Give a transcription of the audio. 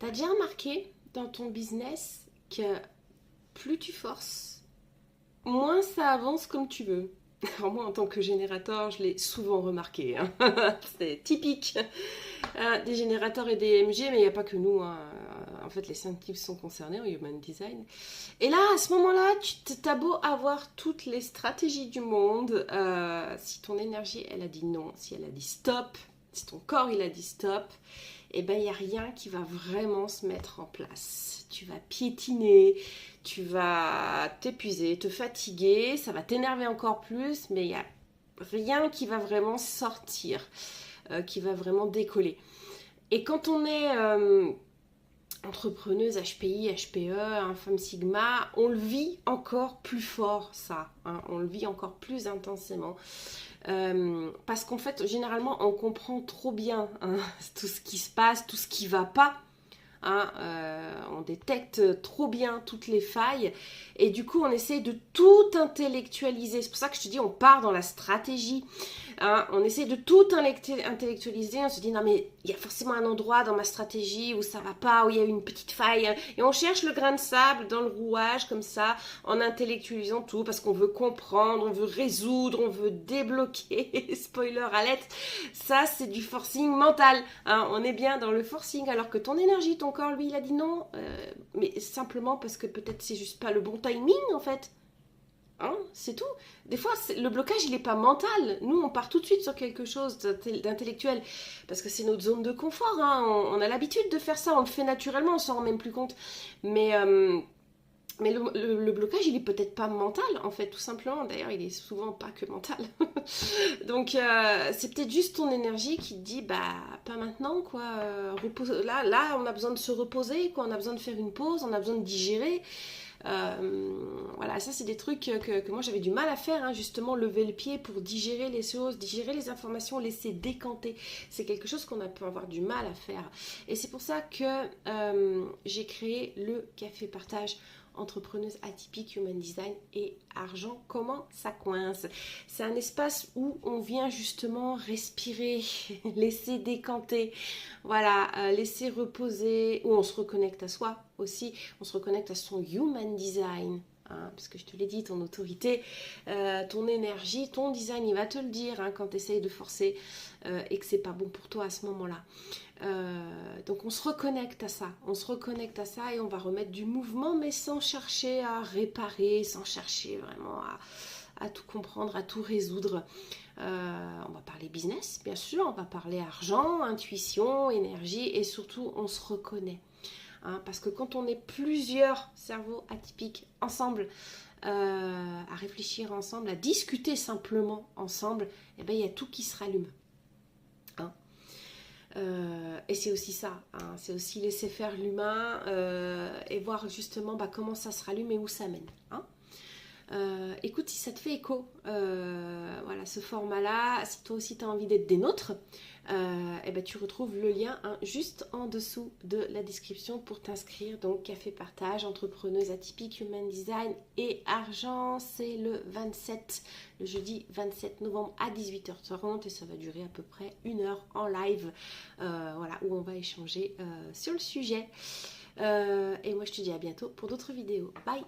T'as déjà remarqué dans ton business que plus tu forces, moins ça avance comme tu veux. Alors moi, en tant que générateur, je l'ai souvent remarqué, hein. C'est typique des générateurs et des MG, mais il n'y a pas que nous, hein. En fait, les 5 types sont concernés en Human Design. Et là, à ce moment-là, tu t'as beau avoir toutes les stratégies du monde, si ton énergie, elle a dit non, si elle a dit stop, si ton corps, il a dit stop, eh ben, il n'y a rien qui va vraiment se mettre en place. Tu vas piétiner, tu vas t'épuiser, te fatiguer, ça va t'énerver encore plus, mais il n'y a rien qui va vraiment sortir, qui va vraiment décoller. Et quand on est entrepreneuse HPI, HPE, femme Sigma, on le vit encore plus fort ça, hein, on le vit encore plus intensément. Parce qu'en fait, généralement, on comprend trop bien, hein, tout ce qui se passe, tout ce qui va pas. Hein, on détecte trop bien toutes les failles et du coup on essaie de tout intellectualiser. C'est pour ça que je te dis on part dans la stratégie, hein, on essaie de tout intellectualiser. On se dit non mais il y a forcément un endroit dans ma stratégie où ça va pas, où il y a une petite faille, hein, et on cherche le grain de sable dans le rouage comme ça en intellectualisant tout parce qu'on veut comprendre, on veut résoudre, on veut débloquer. Spoiler alerte, ça c'est du forcing mental, hein, on est bien dans le forcing alors que ton énergie, ton corps, lui, il a dit non, mais simplement parce que peut-être c'est juste pas le bon timing, en fait. Hein, c'est tout. Des fois, le blocage, il n'est pas mental. Nous, on part tout de suite sur quelque chose d'intellectuel, parce que c'est notre zone de confort. Hein. On a l'habitude de faire ça, on le fait naturellement, on s'en rend même plus compte. Mais le blocage, il est peut-être pas mental, en fait, tout simplement. D'ailleurs, il est souvent pas que mental. Donc, c'est peut-être juste ton énergie qui te dit, bah, pas maintenant, quoi. Là, on a besoin de se reposer, quoi. On a besoin de faire une pause, on a besoin de digérer. Voilà, ça, c'est des trucs que moi, j'avais du mal à faire, hein, justement, lever le pied pour digérer les choses, digérer les informations, laisser décanter. C'est quelque chose qu'on peut avoir du mal à faire. Et c'est pour ça que j'ai créé le café partage entrepreneuse atypique, human design et argent. Comment ça coince? C'est un espace où on vient justement respirer, laisser décanter, voilà, laisser reposer, où on se reconnecte à soi aussi, on se reconnecte à son human design. Hein, parce que je te l'ai dit, ton autorité, ton énergie, ton design, il va te le dire, hein, quand tu essayes de forcer et que c'est pas bon pour toi à ce moment-là. Donc on se reconnecte à ça, et on va remettre du mouvement, mais sans chercher à réparer, sans chercher vraiment à tout comprendre, à tout résoudre. On va parler business, bien sûr, on va parler argent, intuition, énergie, et surtout on se reconnaît. Hein, parce que quand on est plusieurs cerveaux atypiques ensemble, à réfléchir ensemble, à discuter simplement ensemble, eh ben, il y a tout qui se rallume. Hein. Et c'est aussi ça, hein, c'est aussi laisser faire l'humain et voir justement comment ça se rallume et où ça mène. Hein. Écoute, si ça te fait écho, voilà, ce format-là, si toi aussi tu as envie d'être des nôtres, et ben tu retrouves le lien, hein, juste en dessous de la description pour t'inscrire. Donc café partage, entrepreneuse atypique, human design et argent, c'est le jeudi 27 novembre à 18h30 et ça va durer à peu près 1 heure en live, voilà, où on va échanger sur le sujet. Et moi je te dis à bientôt pour d'autres vidéos. Bye.